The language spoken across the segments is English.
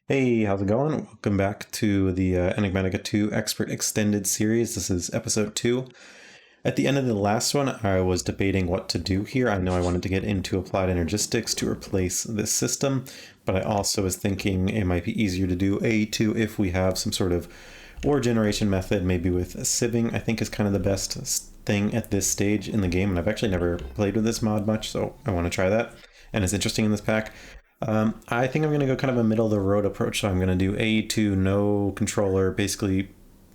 Hey, how's it going? Welcome back to the Enigmatica 2 Expert Extended Series. This is episode 2. At the end of the last one, I was debating what to do here. I know I wanted to get into applied energistics to replace this system, but I also was thinking it might be easier to do AE2 if we have some sort of ore generation method, maybe with sieving, I think is kind of the best thing at this stage in the game, and I've actually never played with this mod much, so I want to try that, and it's interesting in this pack. I think I'm going to go kind of a middle of the road approach. So I'm going to do AE2, no controller, basically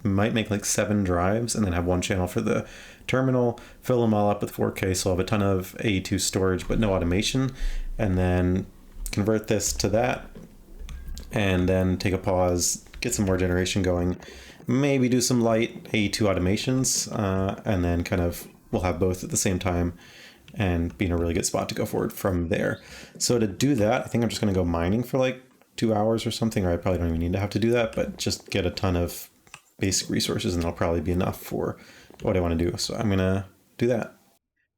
might make like 7 drives and then have one channel for the terminal, fill them all up with 4K, so I'll have a ton of AE2 storage but no automation, and then convert this to that, and then take a pause, get some more generation going, maybe do some light AE2 automations, and then kind of we'll have both at the same time and be in a really good spot to go forward from there. So to do that, I think I'm just going to go mining for like 2 hours or something, or I probably don't even need to have to do that, but just get a ton of basic resources and that'll probably be enough for what I want to do. So I'm going to do that.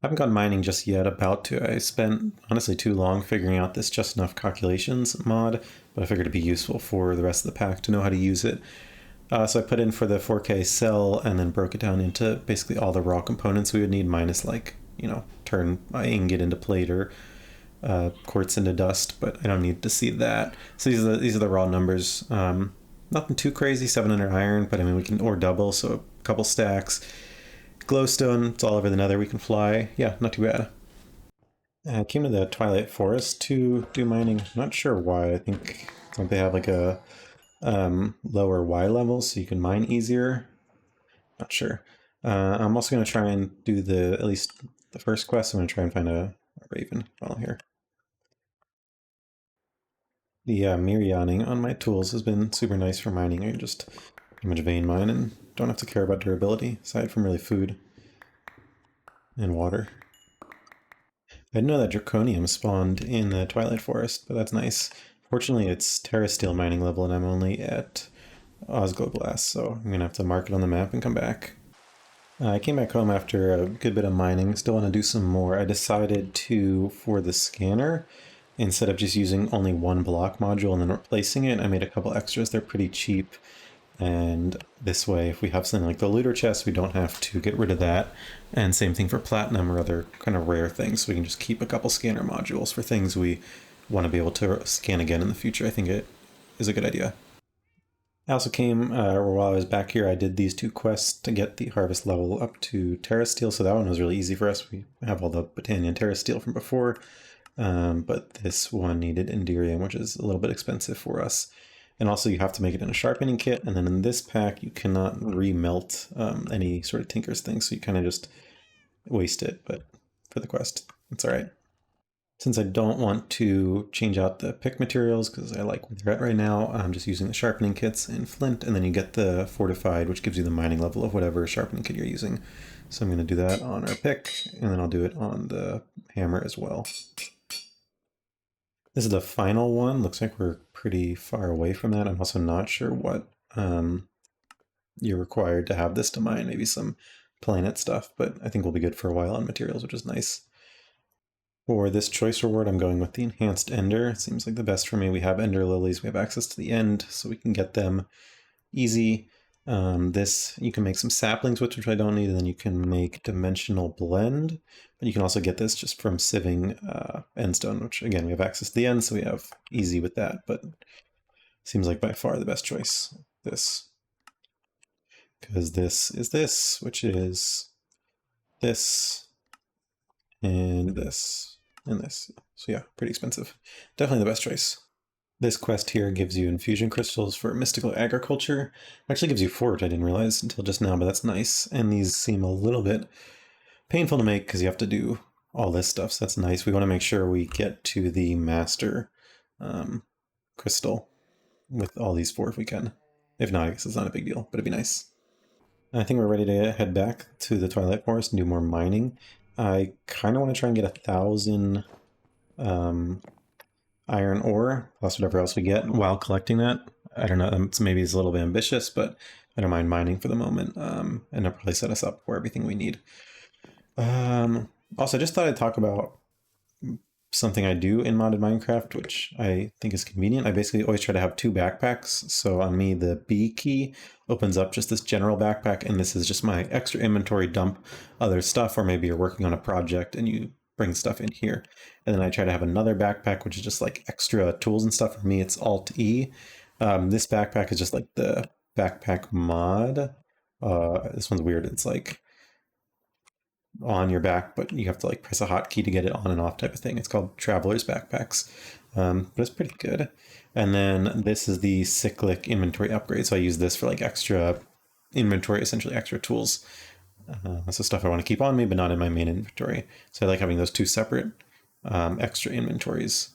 I haven't gone mining just yet, about to. I spent honestly too long figuring out this just enough calculations mod, but I figured it'd be useful for the rest of the pack to know how to use it. So I put in for the 4K cell and then broke it down into basically all the raw components we would need, minus like, turn my ingot into plate or quartz into dust, but I don't need to see that. So these are the raw numbers. Nothing too crazy, 700 iron, but I mean we can ore double, so a couple stacks. Glowstone, it's all over the nether, we can fly. Yeah, not too bad. I came to the Twilight Forest to do mining. Not sure why. I think they have like a lower Y level, so you can mine easier. Not sure. I'm also going to try and do at least the first quest. I'm going to try and find a raven while I'm here. The Mirianing on my tools has been super nice for mining. I can just pretty much vein mine and don't have to care about durability, aside from really food and water. I didn't know that Draconium spawned in the Twilight Forest, but that's nice. Fortunately, it's Terra Steel mining level, and I'm only at Osgloblasts, so I'm going to have to mark it on the map and come back. I came back home after a good bit of mining. Still want to do some more. I decided to, for the scanner, instead of just using only one block module and then replacing it, I made a couple extras. They're pretty cheap. And this way, if we have something like the looter chest, we don't have to get rid of that. And same thing for platinum or other kind of rare things. So we can just keep a couple scanner modules for things we want to be able to scan again in the future. I think it is a good idea. I also came, while I was back here, I did these 2 quests to get the harvest level up to Terra Steel, so that one was really easy for us. We have all the Botanian Terra Steel from before, but this one needed Enderium, which is a little bit expensive for us. And also you have to make it in a sharpening kit, and then in this pack you cannot remelt any sort of Tinker's thing, so you kind of just waste it, but for the quest, it's alright. Since I don't want to change out the pick materials because I like where they're at right now, I'm just using the sharpening kits in flint, and then you get the fortified, which gives you the mining level of whatever sharpening kit you're using. So I'm going to do that on our pick, and then I'll do it on the hammer as well. This is the final one. Looks like we're pretty far away from that. I'm also not sure what you're required to have this to mine. Maybe some planet stuff, but I think we'll be good for a while on materials, which is nice. For this choice reward, I'm going with the Enhanced Ender. It seems like the best for me. We have Ender Lilies, we have access to the end, so we can get them easy. This, you can make some saplings, which I don't need, and then you can make Dimensional Blend. But you can also get this just from sieving Endstone, which again, we have access to the end, so we have easy with that, but seems like by far the best choice, this. Because this is this, which is this, and this. And this. So yeah, pretty expensive. Definitely the best choice. This quest here gives you infusion crystals for mystical agriculture. Actually gives you 4, which I didn't realize until just now, but that's nice. And these seem a little bit painful to make because you have to do all this stuff, so that's nice. We want to make sure we get to the master crystal with all these 4 if we can. If not, I guess it's not a big deal, but it'd be nice. I think we're ready to head back to the Twilight Forest and do more mining. I kind of want to try and get 1,000 iron ore, plus whatever else we get, while collecting that. I don't know, maybe it's a little bit ambitious, but I don't mind mining for the moment, and it'll probably set us up for everything we need. Also, I just thought I'd talk about something I do in modded Minecraft, which I think is convenient. I basically always try to have two backpacks. So on me, the B key opens up just this general backpack, and this is just my extra inventory, dump other stuff, or maybe you're working on a project and you bring stuff in here. And then I try to have another backpack, which is just like extra tools and stuff. For me, it's Alt E. This backpack is just like the backpack mod. This one's weird. It's like on your back, but you have to like press a hotkey to get it on and off type of thing. It's called Traveler's Backpacks, but it's pretty good. And then this is the cyclic inventory upgrade. So I use this for like extra inventory, essentially extra tools. So stuff I want to keep on me, but not in my main inventory. So I like having those two separate extra inventories.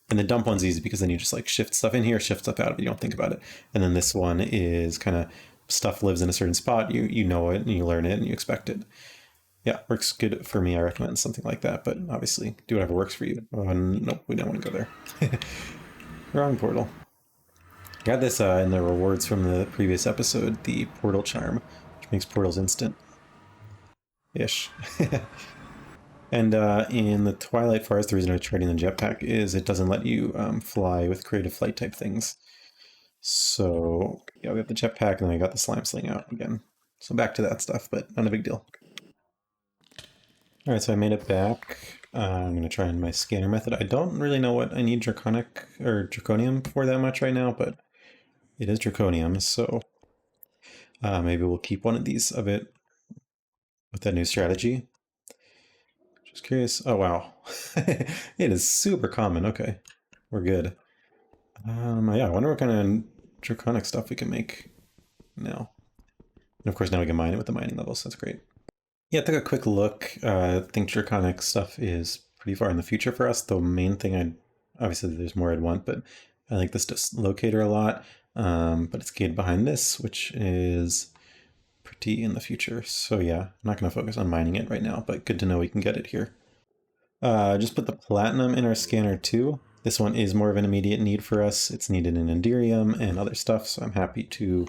And the dump one's easy because then you just like shift stuff in here, shift stuff out of it. You don't think about it. And then this one is kind of stuff lives in a certain spot. You know it and you learn it and you expect it. Yeah, works good for me. I recommend something like that, but obviously do whatever works for you. Nope, we don't want to go there. Wrong portal. Got this in the rewards from the previous episode, the portal charm, which makes portals instant-ish. And in the Twilight Forest, the reason I was trading the jetpack is it doesn't let you fly with creative flight type things. So yeah, we have the jetpack, and then I got the slime sling out again. So back to that stuff, but not a big deal. All right, so I made it back. I'm going to try my scanner method. I don't really know what I need draconic or draconium for that much right now, but it is draconium, so maybe we'll keep one of these of it with that new strategy. Just curious. Oh, wow. It is super common. Okay, we're good. Yeah, I wonder what kind of draconic stuff we can make now. And of course, now we can mine it with the mining levels. So that's great. Yeah, took a quick look. I think draconic stuff is pretty far in the future for us. The main thing obviously there's more I'd want, but I like this locator a lot. But it's gated behind this, which is pretty in the future. So yeah, I'm not going to focus on mining it right now, but good to know we can get it here. Just put the platinum in our scanner too. This one is more of an immediate need for us. It's needed in Enderium and other stuff, so I'm happy to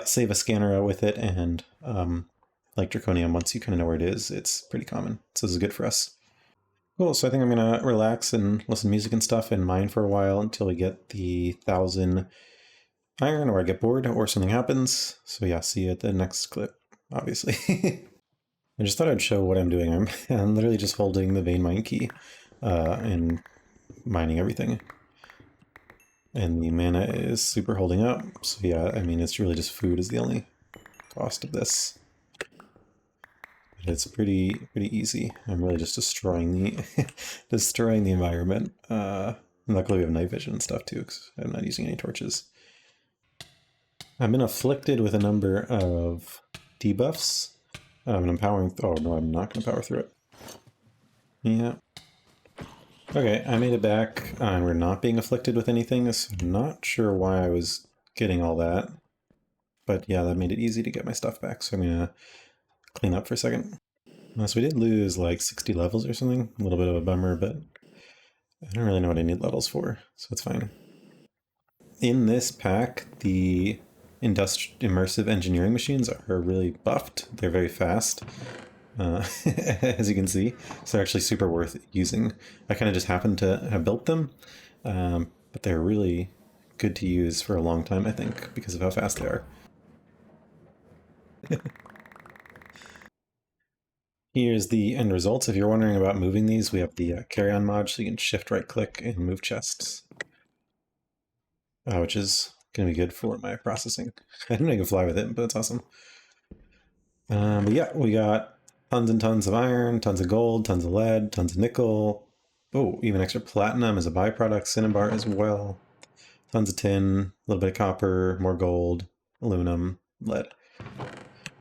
save a scanner with it and like draconium, once you kind of know where it is, it's pretty common. So this is good for us. Cool, so I think I'm going to relax and listen to music and stuff and mine for a while until we get the 1,000 iron, or I get bored, or something happens. So yeah, see you at the next clip, obviously. I just thought I'd show what I'm doing. I'm literally just holding the vein mine key and mining everything. And the mana is super holding up. So yeah, I mean, it's really just food is the only cost of this. It's pretty easy. I'm really just destroying the environment. Luckily we have night vision and stuff too, because I'm not using any torches. I've been afflicted with a number of debuffs. And I'm powering. Oh no, I'm not going to power through it. Yeah. Okay, I made it back, and we're not being afflicted with anything. So I'm not sure why I was getting all that, but yeah, that made it easy to get my stuff back. So I'm gonna clean up for a second. So we did lose like 60 levels or something. A little bit of a bummer, but I don't really know what I need levels for, so it's fine. In this pack, the immersive engineering machines are really buffed. They're very fast, as you can see. So they're actually super worth using. I kind of just happened to have built them, but they're really good to use for a long time, I think, because of how fast they are. Here's the end results. If you're wondering about moving these, we have the carry-on mod, so you can shift right-click and move chests, which is going to be good for my processing. I didn't know you can fly with it, but it's awesome. But yeah, we got tons and tons of iron, tons of gold, tons of lead, tons of nickel. Oh, even extra platinum as a byproduct, cinnabar as well. Tons of tin, a little bit of copper, more gold, aluminum, lead.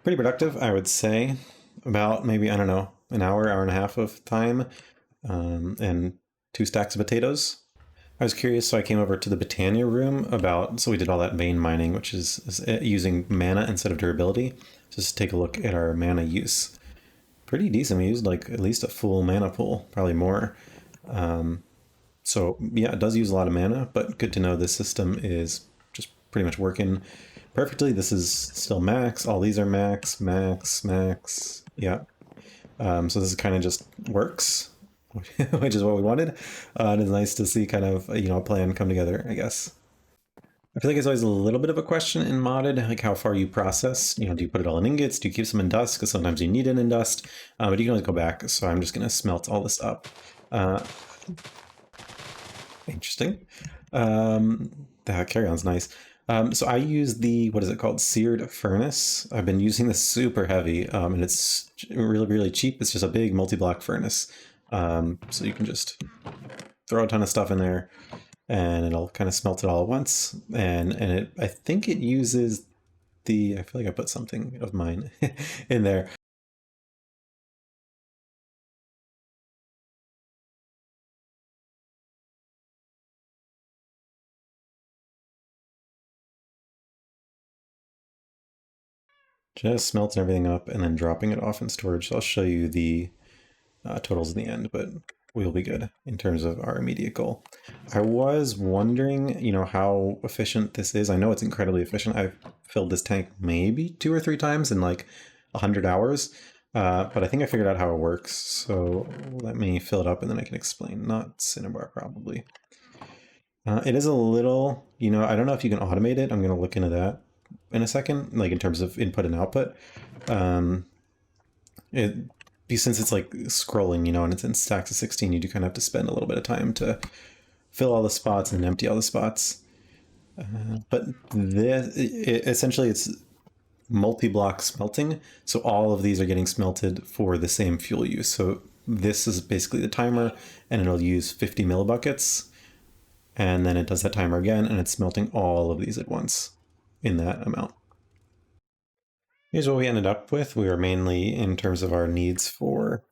Pretty productive, I would say. About maybe, I don't know, an hour and a half of time, and 2 stacks of potatoes. I was curious, so I came over to the Botania room so we did all that vein mining, which is using mana instead of durability. Just to take a look at our mana use. Pretty decent. We used like at least a full mana pool, probably more. So yeah, it does use a lot of mana, but good to know this system is just pretty much working perfectly. This is still max. All these are max, max, max. Yeah. So this kind of just works. which is what we wanted. And it's nice to see kind of, a plan come together, I guess. I feel like it's always a little bit of a question in modded, like how far you process. Do you put it all in ingots? Do you keep some in dust? Because sometimes you need it in dust, but you can always go back. So I'm just going to smelt all this up. Interesting. That carry-on's nice. So I use the, what is it called? Seared furnace. I've been using this super heavy, and it's really, really cheap. It's just a big multi-block furnace. So you can just throw a ton of stuff in there, and it'll kind of smelt it all at once. And I think it uses I feel like I put something of mine in there. Just smelting everything up and then dropping it off in storage. So I'll show you the totals in the end, but we'll be good in terms of our immediate goal. I was wondering, how efficient this is. I know it's incredibly efficient. I've filled this tank maybe 2 or 3 times in like 100 hours, but I think I figured out how it works. So let me fill it up and then I can explain. Not Cinnabar, probably. It is a little, I don't know if you can automate it. I'm going to look into that in a second, like in terms of input and output. Since it's like scrolling, and it's in stacks of 16, you do kind of have to spend a little bit of time to fill all the spots and empty all the spots. But essentially it's multi-block smelting, so all of these are getting smelted for the same fuel use. So this is basically the timer, and it'll use 50 millibuckets, and then it does that timer again, and it's smelting all of these at once in that amount. Here's what we ended up with. We were mainly, in terms of our needs for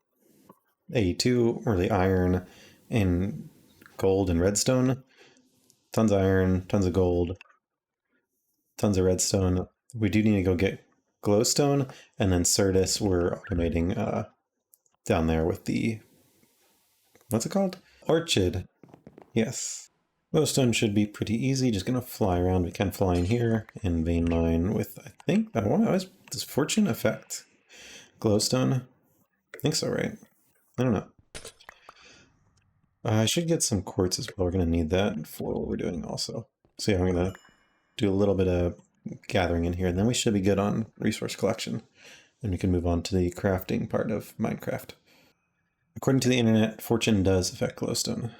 AE2, really iron and gold and redstone. Tons of iron, tons of gold, tons of redstone. We do need to go get glowstone, and then Certus we're automating down there with the, what's it called? Orchid. Yes. Glowstone should be pretty easy, just gonna fly around. We can fly in here and vein mine with, I think, does fortune affect glowstone? I think so, right? I don't know. I should get some quartz as well. We're gonna need that for what we're doing also. So yeah, I'm gonna do a little bit of gathering in here, and then we should be good on resource collection. And we can move on to the crafting part of Minecraft. According to the internet, fortune does affect glowstone.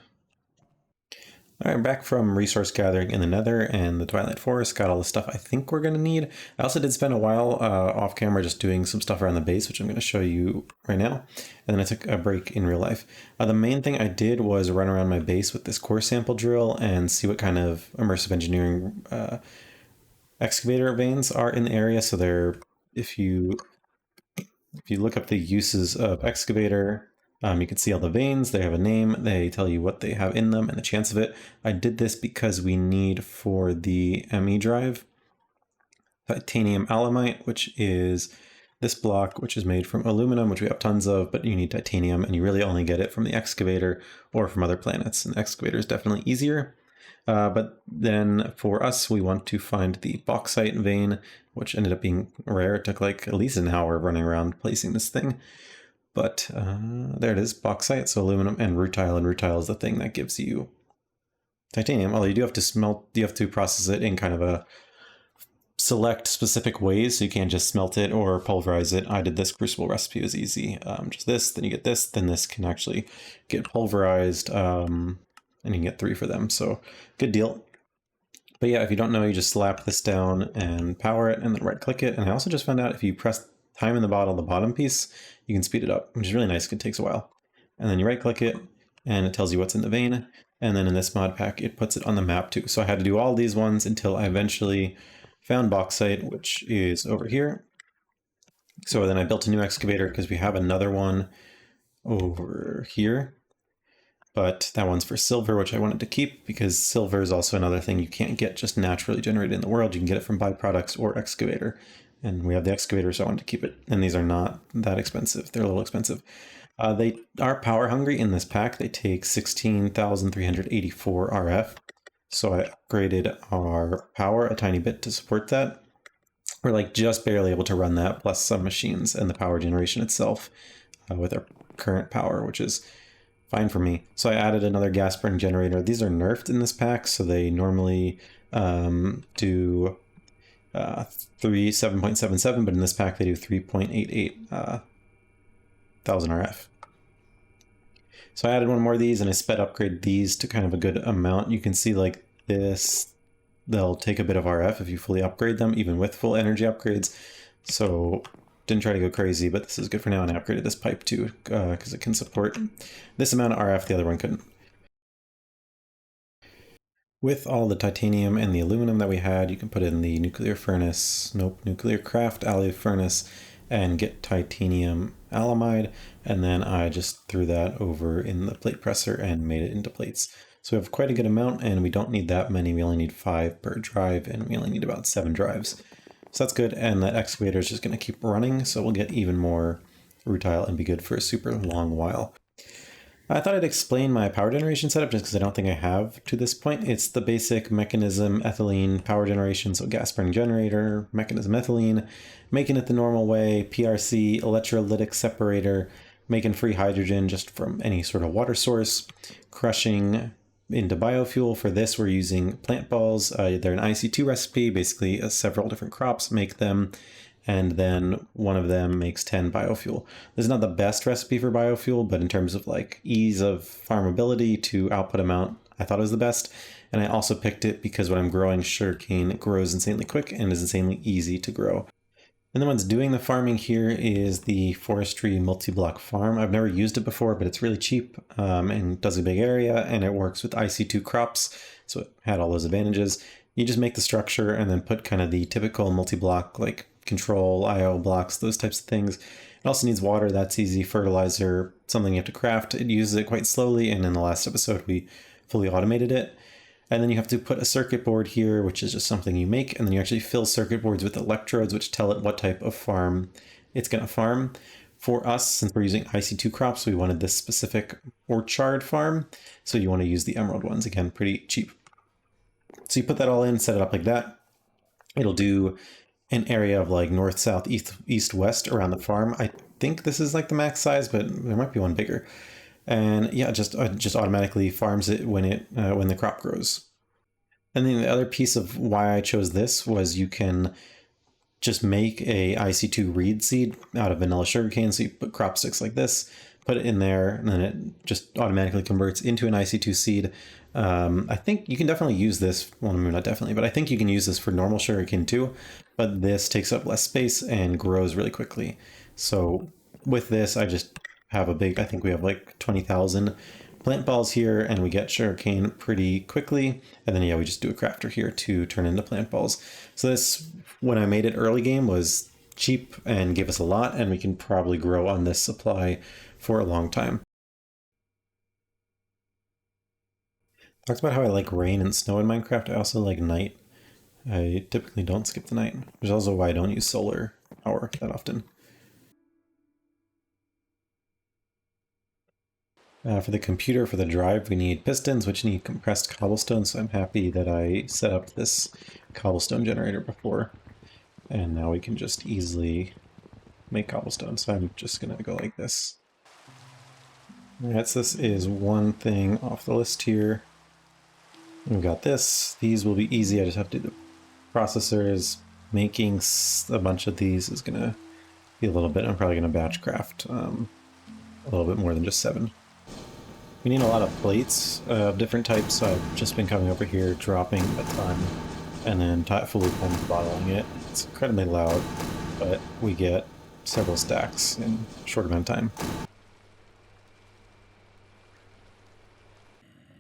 All right, back from resource gathering in the Nether and the Twilight Forest. Got all the stuff I think we're going to need. I also did spend a while off camera just doing some stuff around the base, which I'm going to show you right now. And then I took a break in real life. The main thing I did was run around my base with this core sample drill and see what kind of immersive engineering excavator veins are in the area. So they're, if you look up the uses of excavator, you can see all the veins. They have a name. They tell you what they have in them and the chance of it. I did this because we need for the ME drive titanium alumite, which is this block, which is made from aluminum, which we have tons of, but you need titanium, and you really only get it from the excavator or from other planets. And the excavator is definitely easier. But then for us, we want to find the bauxite vein, which ended up being rare. It took like at least an hour running around placing this thing. But there it is, bauxite, so aluminum and rutile is the thing that gives you titanium. Although you do have to process it in kind of a select specific ways, so you can't just smelt it or pulverize it. I did this crucible recipe, it was easy. Just this, then you get this, then this can actually get pulverized, and you can get 3 for them, so good deal. But yeah, if you don't know, you just slap this down and power it, and then right click it. And I also just found out if you press time in the bottom piece, you can speed it up, which is really nice. It takes a while. And then you right click it and it tells you what's in the vein. And then in this mod pack, it puts it on the map too. So I had to do all these ones until I eventually found bauxite, which is over here. So then I built a new excavator because we have another one over here. But that one's for silver, which I wanted to keep because silver is also another thing you can't get just naturally generated in the world. You can get it from byproducts or excavator. And we have the excavator, so I wanted to keep it. And these are not that expensive. They're a little expensive. They are power hungry in this pack. They take 16,384 RF. So I upgraded our power a tiny bit to support that. We're like just barely able to run that, plus some machines and the power generation itself with our current power, which is fine for me. So I added another gas burning generator. These are nerfed in this pack, so they normally do 7.77, but in this pack they do 3.88 thousand RF. So I added one more of these and I sped upgrade these to kind of a good amount. You can see like this, they'll take a bit of RF if you fully upgrade them, even with full energy upgrades. So didn't try to go crazy, but this is good for now. And I upgraded this pipe too, because it can support this amount of RF, the other one couldn't. With all the titanium and the aluminum that we had, you can put it in the nuclear craft alloy furnace and get titanium alamide, and then I just threw that over in the plate presser and made it into plates. So we have quite a good amount, and we don't need that many. We only need 5 per drive, and we only need about 7 drives. So that's good, and that excavator is just going to keep running, so we'll get even more rutile and be good for a super long while. I thought I'd explain my power generation setup just because I don't think I have to this point. It's the basic mechanism ethylene power generation, so gas burning generator, mechanism ethylene, making it the normal way, PRC, electrolytic separator, making free hydrogen just from any sort of water source, crushing into biofuel. For this, we're using plant balls. They're an AE2 recipe, basically several different crops make them, and then one of them makes 10 biofuel. This is not the best recipe for biofuel, but in terms of like ease of farmability to output amount, I thought it was the best. And I also picked it because when I'm growing sugarcane, it grows insanely quick and is insanely easy to grow. And the one's doing the farming here is the forestry multi-block farm. I've never used it before, but it's really cheap and does a big area, and it works with IC2 crops, so it had all those advantages. You just make the structure and then put kind of the typical multi-block like control, IO blocks, those types of things. It also needs water, that's easy. Fertilizer, something you have to craft. It uses it quite slowly, and in the last episode we fully automated it. And then you have to put a circuit board here, which is just something you make, and then you actually fill circuit boards with electrodes, which tell it what type of farm it's going to farm. For us, since we're using IC2 crops, we wanted this specific orchard farm, so you want to use the emerald ones. Again, pretty cheap. So you put that all in, set it up like that. It'll do an area of like north, south, east, west around the farm. I think this is like the max size, but there might be one bigger. And yeah, just automatically farms it when the crop grows. And then the other piece of why I chose this was you can just make a IC2 reed seed out of vanilla sugarcane. So you put crop sticks like this, put it in there, and then it just automatically converts into an IC2 seed. I think you can definitely use this, well, not definitely, but I think you can use this for normal sugarcane too, but this takes up less space and grows really quickly. So with this, I just have a big, I think we have like 20,000 plant balls here, and we get sugarcane pretty quickly. And then yeah, we just do a crafter here to turn into plant balls. So this, when I made it early game, was cheap and gave us a lot, and we can probably grow on this supply for a long time. Talked about how I like rain and snow in Minecraft. I also like night. I typically don't skip the night, which is also why I don't use solar power that often. For the computer, for the drive, we need pistons, which need compressed cobblestone, so I'm happy that I set up this cobblestone generator before. And now we can just easily make cobblestone, so I'm just going to go like this. Alright, so this is one thing off the list here. We've got this. These will be easy, I just have to do the processors. Making a bunch of these is going to be a little bit, I'm probably going to batch craft a little bit more than just 7. We need a lot of plates of different types, so I've just been coming over here, dropping a ton, and then fully bottling it. It's incredibly loud, but we get several stacks in a short amount of time.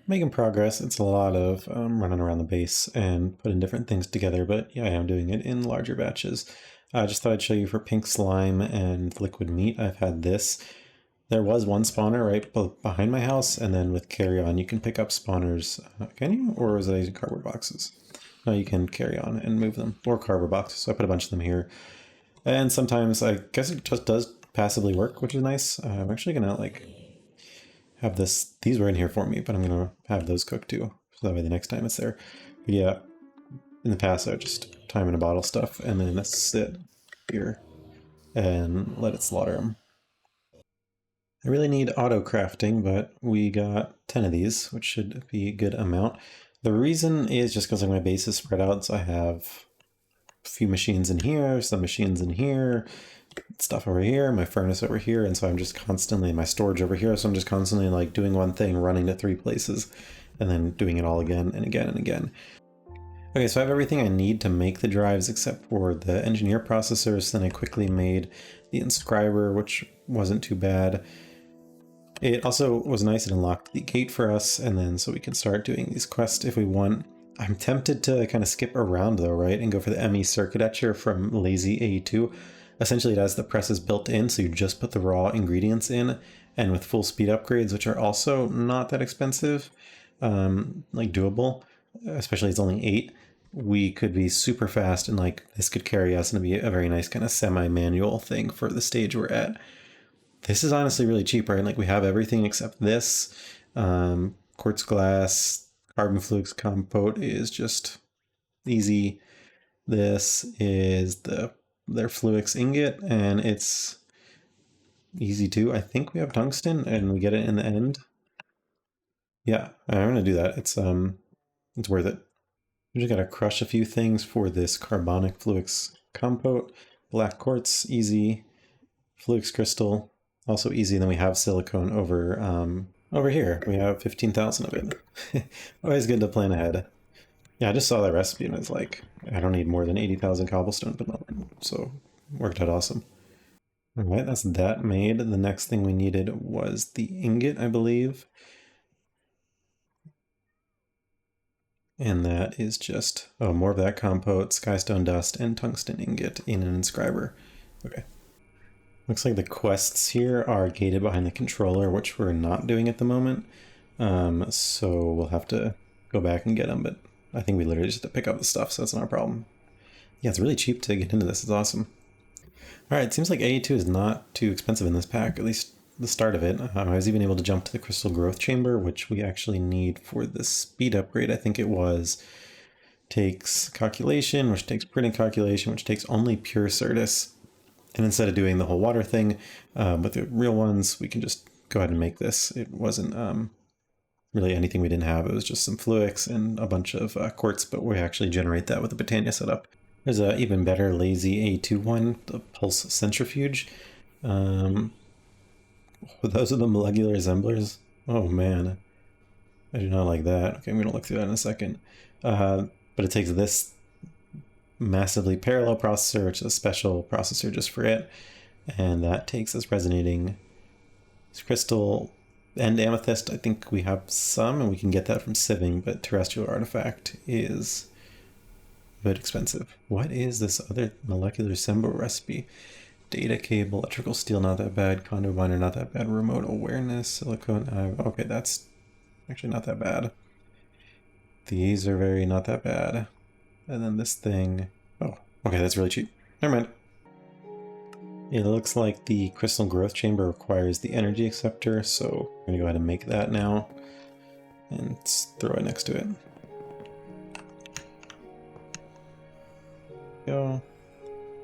Making progress. It's a lot of running around the base and putting different things together, but yeah, I am doing it in larger batches. I just thought I'd show you for pink slime and liquid meat. I've had this. There was one spawner right behind my house, and then with carry on you can pick up spawners. Can you? Or was I using cardboard boxes? No, you can carry on and move them. Or cardboard boxes. So I put a bunch of them here. And sometimes I guess it just does passively work, which is nice. I'm actually gonna like have this. These were in here for me, but I'm gonna have those cooked too. So that way the next time it's there. But yeah, in the past I would just time in a bottle stuff and then sit here and let it slaughter them. I really need auto crafting, but we got 10 of these, which should be a good amount. The reason is just because like my base is spread out, so I have a few machines in here, some machines in here, stuff over here, my furnace over here, and so I'm just constantly, my storage over here, so I'm just constantly like doing one thing, running to 3 places, and then doing it all again and again and again. Okay, so I have everything I need to make the drives except for the engineer processors. Then I quickly made the inscriber, which wasn't too bad. It also was nice, it unlocked the gate for us, and then so we can start doing these quests if we want. I'm tempted to kind of skip around though, right, and go for the ME circuit etcher from lazy AE2. Essentially it has the presses built in, so you just put the raw ingredients in, and with full speed upgrades, which are also not that expensive, like doable, especially it's only 8, we could be super fast, and like this could carry us and be a very nice kind of semi-manual thing for the stage we're at. This is honestly really cheap, right? Like we have everything except this. Quartz glass, carbon flukes compote is just easy. This is their fluix ingot, and it's easy too. I think we have tungsten, and we get it in the end. Yeah, I'm gonna do that. It's worth it. We just gotta crush a few things for this carbonic fluix compote. Black quartz, easy. Fluix crystal, also easy. Then we have silicone over here. We have 15,000 of it. Always good to plan ahead. Yeah, I just saw that recipe and I was like, I don't need more than 80,000 cobblestone, but so worked out awesome. All right, that's that made. The next thing we needed was the ingot, I believe. And that is just, oh, more of that compote, skystone dust, and tungsten ingot in an inscriber. Okay. Looks like the quests here are gated behind the controller, which we're not doing at the moment. So we'll have to go back and get them, but I think we literally just have to pick up the stuff, so that's not a problem. Yeah, it's really cheap to get into this. It's awesome. All right, it seems like AE2 is not too expensive in this pack, at least the start of it. I was even able to jump to the crystal growth chamber, which we actually need for the speed upgrade. I think it was takes calculation, which takes printing calculation, which takes only pure certus. And instead of doing the whole water thing with the real ones, we can just go ahead and make this. It wasn't really anything we didn't have. It was just some fluix and a bunch of quartz, but we actually generate that with the Britannia setup. There's an even better lazy A2 one, the pulse centrifuge. Those are the molecular assemblers. Oh man, I do not like that. Okay, I'm gonna look through that in a second. But it takes this massively parallel processor, which is a special processor just for it, and that takes us resonating crystal and amethyst. I think we have some, and we can get that from sieving, but terrestrial artifact is a bit expensive. What is this other molecular symbol recipe? Data cable, electrical steel, not that bad. Conduit binder, not that bad. Remote awareness, silicone. Okay, that's actually not that bad. These are very not that bad. And then this thing. Oh, okay, that's really cheap. Never mind. It looks like the crystal growth chamber requires the energy acceptor, so I'm gonna go ahead and make that now and throw it next to it. Go.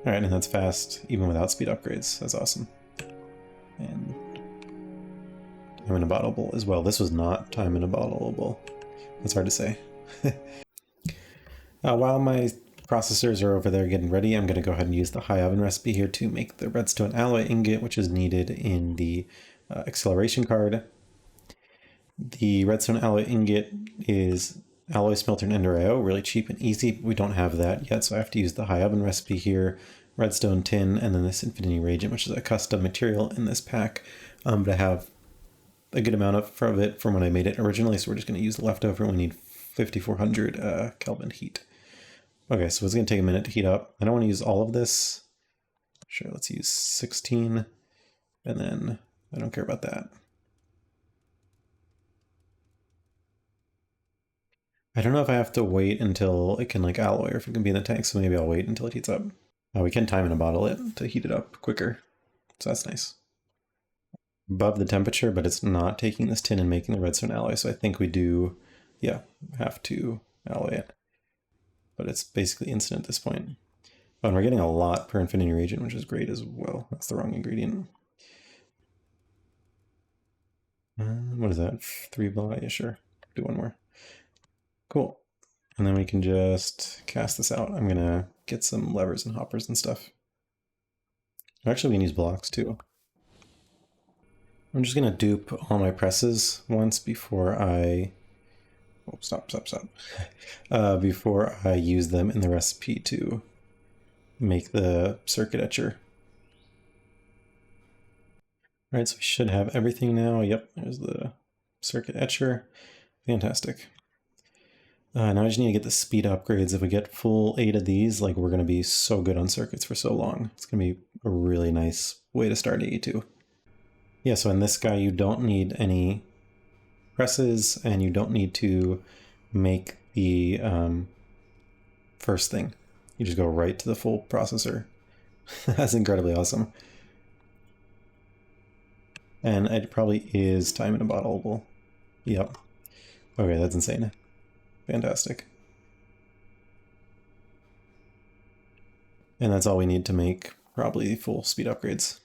Alright, and that's fast, even without speed upgrades. That's awesome. And time in a bottleable as well. This was not time in a bottleable. That's hard to say. While my processors are over there getting ready, I'm going to go ahead and use the high oven recipe here to make the redstone alloy ingot, which is needed in the acceleration card. The redstone alloy ingot is alloy smelter and ender IO, really cheap and easy, but we don't have that yet, so I have to use the high oven recipe here, redstone tin, and then this infinity reagent, which is a custom material in this pack, but I have a good amount of it from when I made it originally, so we're just going to use the leftover. We need 5400 Kelvin heat. Okay, so it's going to take a minute to heat up. I don't want to use all of this. Sure, let's use 16, and then I don't care about that. I don't know if I have to wait until it can like alloy or if it can be in the tank, so maybe I'll wait until it heats up. We can time in a bottle it to heat it up quicker, so that's nice. Above the temperature, but it's not taking this tin and making the redstone alloy, so I think we do, yeah, have to alloy it. But it's basically instant at this point. Oh, and we're getting a lot per infinity reagent, which is great as well. That's the wrong ingredient. what is that? 3 blow? Yeah, sure. Do one more. Cool. And then we can just cast this out. I'm gonna get some levers and hoppers and stuff. Actually, we can use blocks too. I'm just gonna dupe all my presses once before I... Oh, stop. Before I use them in the recipe to make the circuit etcher. All right, so we should have everything now. Yep, there's the circuit etcher. Fantastic. Now I just need to get the speed upgrades. If we get full 8 of these, like, we're going to be so good on circuits for so long. It's going to be a really nice way to start AE2. Yeah, so in this guy, you don't need any presses, and you don't need to make the first thing. You just go right to the full processor. That's incredibly awesome. And it probably is time in a bottle. Yep. Okay, that's insane. Fantastic. And that's all we need to make probably full speed upgrades.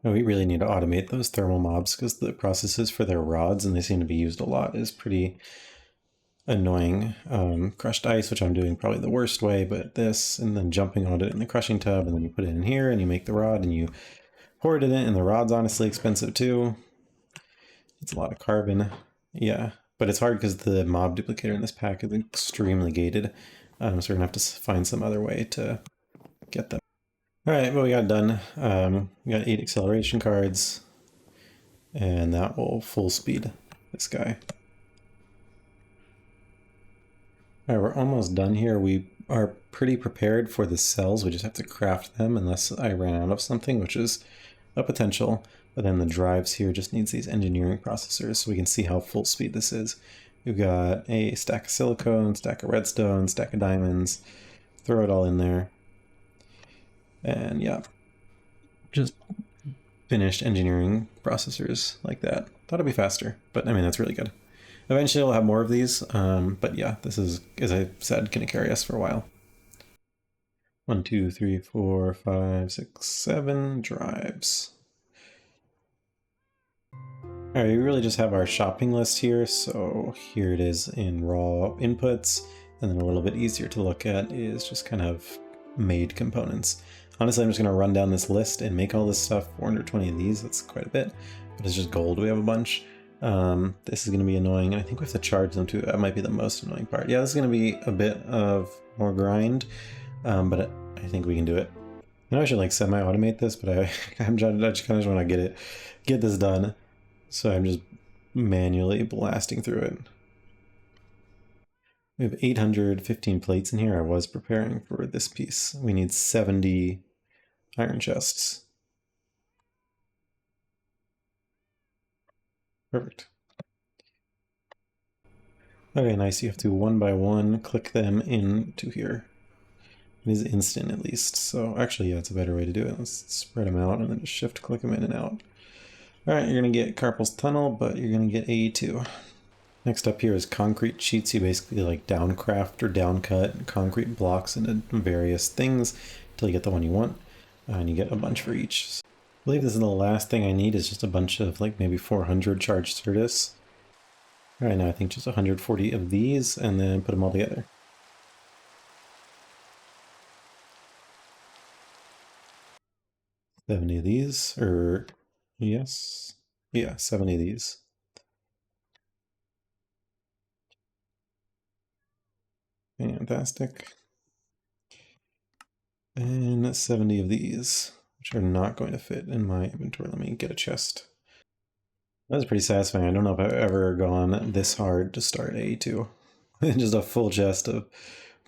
Now we really need to automate those thermal mobs because the processes for their rods, and they seem to be used a lot, is pretty annoying. Crushed ice, which I'm doing probably the worst way, but this, and then jumping on it in the crushing tub, and then you put it in here and you make the rod and you pour it in it, and the rod's honestly expensive too. It's a lot of carbon. Yeah, but it's hard because the mob duplicator in this pack is extremely gated. So we're gonna have to find some other way to get them. All right, well, we got done. We got 8 acceleration cards, and that will full speed this guy. All right, we're almost done here. We are pretty prepared for the cells. We just have to craft them unless I ran out of something, which is a potential. But then the drives here just needs these engineering processors, so we can see how full speed this is. We've got a stack of silicone, stack of redstone, stack of diamonds. Throw it all in there. And yeah, just finished engineering processors like that. Thought it'd be faster, but I mean, that's really good. Eventually I'll have more of these, but yeah, this is, as I said, going to carry us for a while. 1, 2, 3, 4, 5, 6, 7 drives. All right, we really just have our shopping list here. So here it is in raw inputs, and then a little bit easier to look at is just kind of made components. Honestly, I'm just going to run down this list and make all this stuff. 420 of these, that's quite a bit, but it's just gold. We have a bunch. This is going to be annoying, and I think we have to charge them too. That might be the most annoying part. Yeah, this is going to be a bit of more grind, but I think we can do it. I know I should like semi-automate this, but I just kind of want to get this done. So I'm just manually blasting through it. We have 815 plates in here. I was preparing for this piece. We need 70 iron chests. Perfect. Okay, nice. You have to one by one click them into here. It is instant at least. So actually, yeah, it's a better way to do it. Let's spread them out and then just shift click them in and out. All right, you're gonna get Carpal's Tunnel, but you're gonna get AE2. Next up here is concrete sheets. You basically like downcraft or downcut concrete blocks into various things until you get the one you want, and you get a bunch for each. I believe this is the last thing I need is just a bunch of like maybe 400 charged Certus. All right, now I think just 140 of these, and then put them all together. $70 of these, or yes, yeah, 70 of these. Fantastic. And 70 of these, which are not going to fit in my inventory. Let me get a chest. That was pretty satisfying. I don't know if I've ever gone this hard to start AE2. Just a full chest of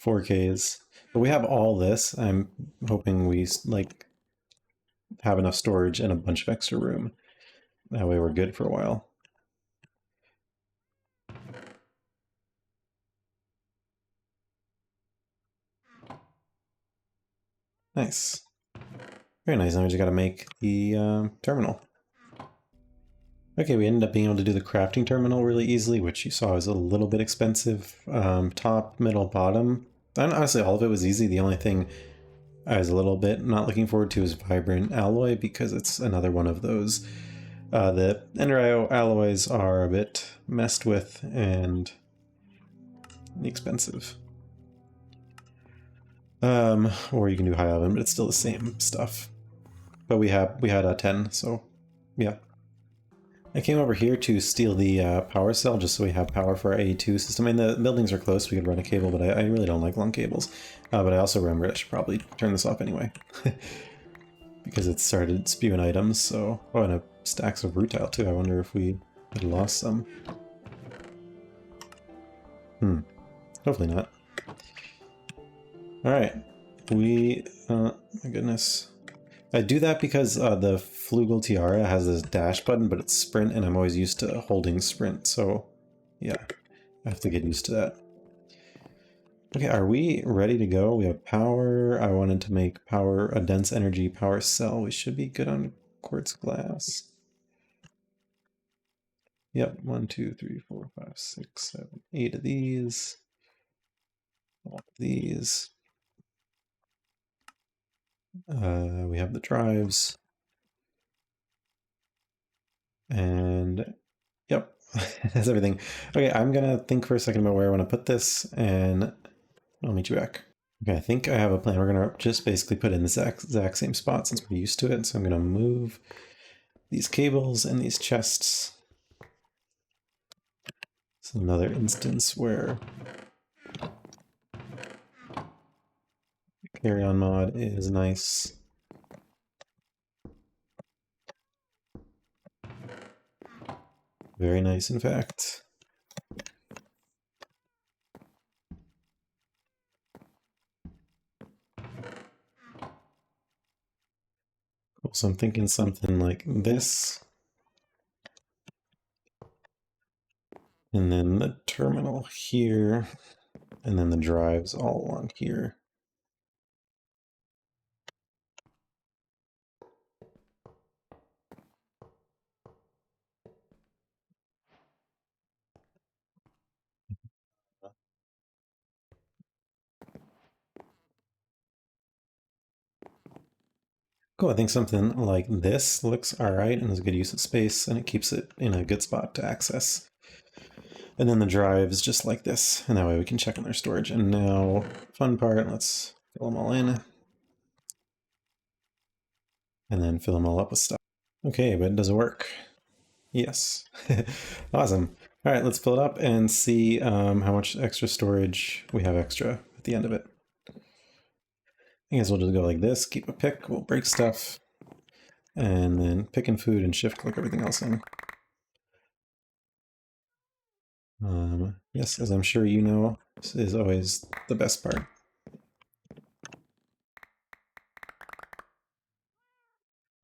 4Ks. But we have all this. I'm hoping we like have enough storage and a bunch of extra room. That way we're good for a while. Nice. Very nice. Now we just got to make the terminal. Okay, we ended up being able to do the crafting terminal really easily, which you saw is a little bit expensive. Top, middle, bottom. And honestly, all of it was easy. The only thing I was a little bit not looking forward to is vibrant alloy, because it's another one of those The ender alloys are a bit messed with and expensive. Or you can do high oven, but it's still the same stuff. But we had a 10, so yeah. I came over here to steal the power cell just so we have power for our AE2 system. I mean, the buildings are close, we could run a cable, but I really don't like long cables. But I also remembered I should probably turn this off anyway. Because it started spewing items, so... Oh, and stacks of rutile too. I wonder if we had lost some. Hopefully not. Alright. My goodness. I do that because the Flugel Tiara has this dash button, but it's sprint, and I'm always used to holding sprint, so yeah, I have to get used to that. Okay, are we ready to go? We have power. I wanted to make power a dense energy power cell. We should be good on quartz glass. Yep, 1, 2, 3, 4, 5, 6, 7, 8 of these. All of these. We have the drives. And yep, that's everything. Okay, I'm gonna think for a second about where I want to put this, and I'll meet you back. Okay, I think I have a plan. We're gonna just basically put it in the exact same spot since we're used to it. So I'm gonna move these cables and these chests. It's another instance where carry-on mod is nice. Very nice, in fact. Cool, so I'm thinking something like this. And then the terminal here. And then the drives all along here. Cool, I think something like this looks alright and is a good use of space, and it keeps it in a good spot to access. And then the drives just like this, and that way we can check on their storage. And now, fun part, let's fill them all in. And then fill them all up with stuff. Okay, but does it work? Yes. Awesome. All right, let's fill it up and see how much extra storage we have extra at the end of it. I guess we'll just go like this, keep a pick, we'll break stuff, and then pick and food and shift click everything else in. Yes, as I'm sure you know, this is always the best part.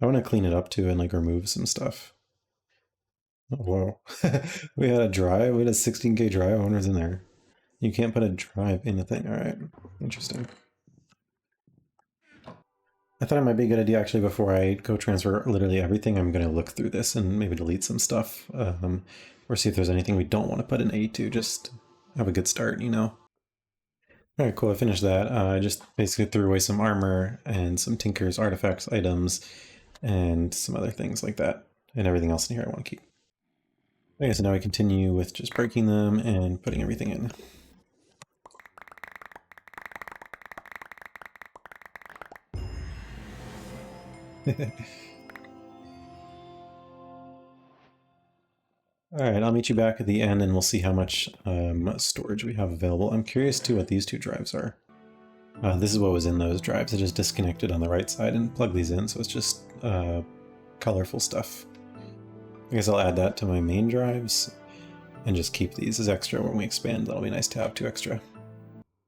I want to clean it up too and like remove some stuff. Oh, whoa. We had a 16K drive. I wonder what's in there. You can't put a drive in the thing. All right. Interesting. I thought it might be a good idea actually before I go transfer literally everything. I'm going to look through this and maybe delete some stuff or see if there's anything we don't want to put in AE2. Just have a good start, you know. All right, cool. I finished that. I just basically threw away some armor and some Tinker's artifacts items and some other things like that. And everything else in here I want to keep. Okay, so now we continue with just breaking them and putting everything in. Alright, I'll meet you back at the end and we'll see how much storage we have available. I'm curious too what these two drives are. This is what was in those drives. I just disconnected on the right side and plugged these in, so it's just colorful stuff. I guess I'll add that to my main drives and just keep these as extra when we expand. That'll be nice to have 2 extra.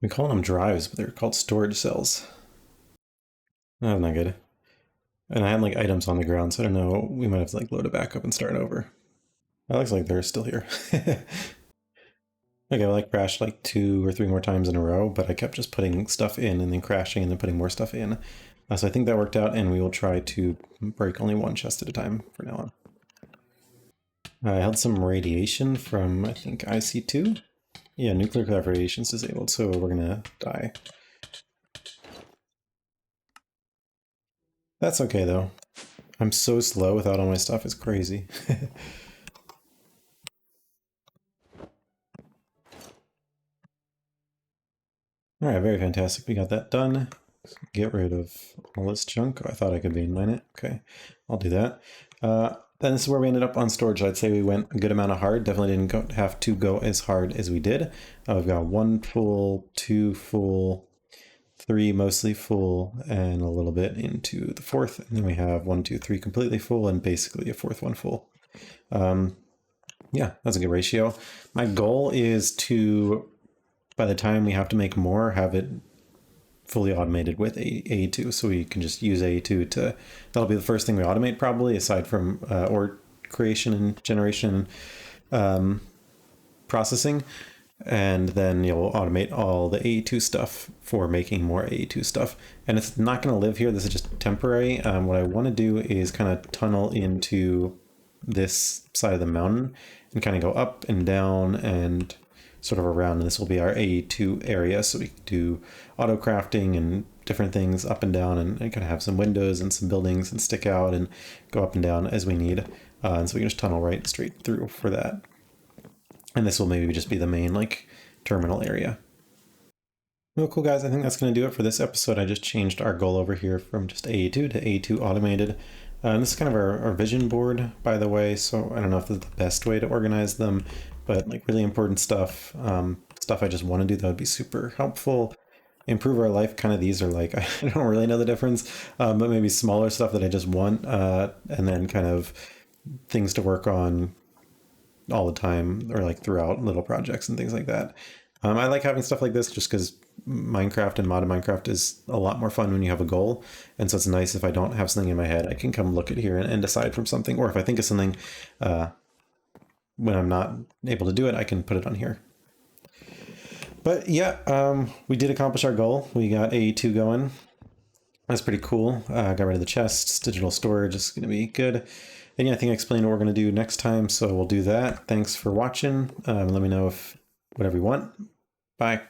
We call them drives, but they're called storage cells. Oh, not good. And I had like items on the ground, so I don't know. We might have to like load it back up and start over. That looks like they're still here. Okay, I like crashed like 2 or 3 more times in a row, but I kept just putting stuff in and then crashing and then putting more stuff in. So I think that worked out, and we will try to break only 1 chest at a time from now on. I held some radiation from, I think, IC2. Yeah, nuclear craft radiation is disabled, so we're gonna die. That's okay, though. I'm so slow without all my stuff, it's crazy. All right, very fantastic. We got that done. Get rid of all this junk. Oh, I thought I could vein mine it. Okay, I'll do that. Then this is where we ended up on storage. I'd say we went a good amount of hard. Definitely didn't have to go as hard as we did. We've got 1 full, 2 full, 3 mostly full, and a little bit into the 4th. And then we have 1, 2, 3 completely full, and basically a 4th one full. Yeah, that's a good ratio. My goal is to, by the time we have to make more, have it fully automated with AE2, so we can just use AE2 to, that'll be the first thing we automate probably, aside from ore creation and generation processing, and then you'll automate all the AE2 stuff for making more AE2 stuff. And it's not going to live here, this is just temporary. What I want to do is kind of tunnel into this side of the mountain and kind of go up and down and sort of around, and this will be our AE2 area, so we can do auto crafting and different things up and down, and kind of have some windows and some buildings and stick out and go up and down as we need. And so we can just tunnel right straight through for that. And this will maybe just be the main like terminal area. Well, cool guys, I think that's going to do it for this episode. I just changed our goal over here from just AE2 to AE2 automated. And this is kind of our vision board, by the way, so I don't know if this is the best way to organize them, but like really important stuff, stuff I just want to do that would be super helpful, improve our life. Kind of these are like, I don't really know the difference, but maybe smaller stuff that I just want, and then kind of things to work on all the time, or like throughout little projects and things like that. I like having stuff like this just because Minecraft and modded Minecraft is a lot more fun when you have a goal. And so it's nice if I don't have something in my head, I can come look at here and decide from something. Or if I think of something when I'm not able to do it, I can put it on here. But yeah, we did accomplish our goal. We got AE2 going. That's pretty cool. Got rid of the chests. Digital storage is going to be good. And yeah, I think I explained what we're going to do next time, so we'll do that. Thanks for watching. Let me know if whatever you want. Bye.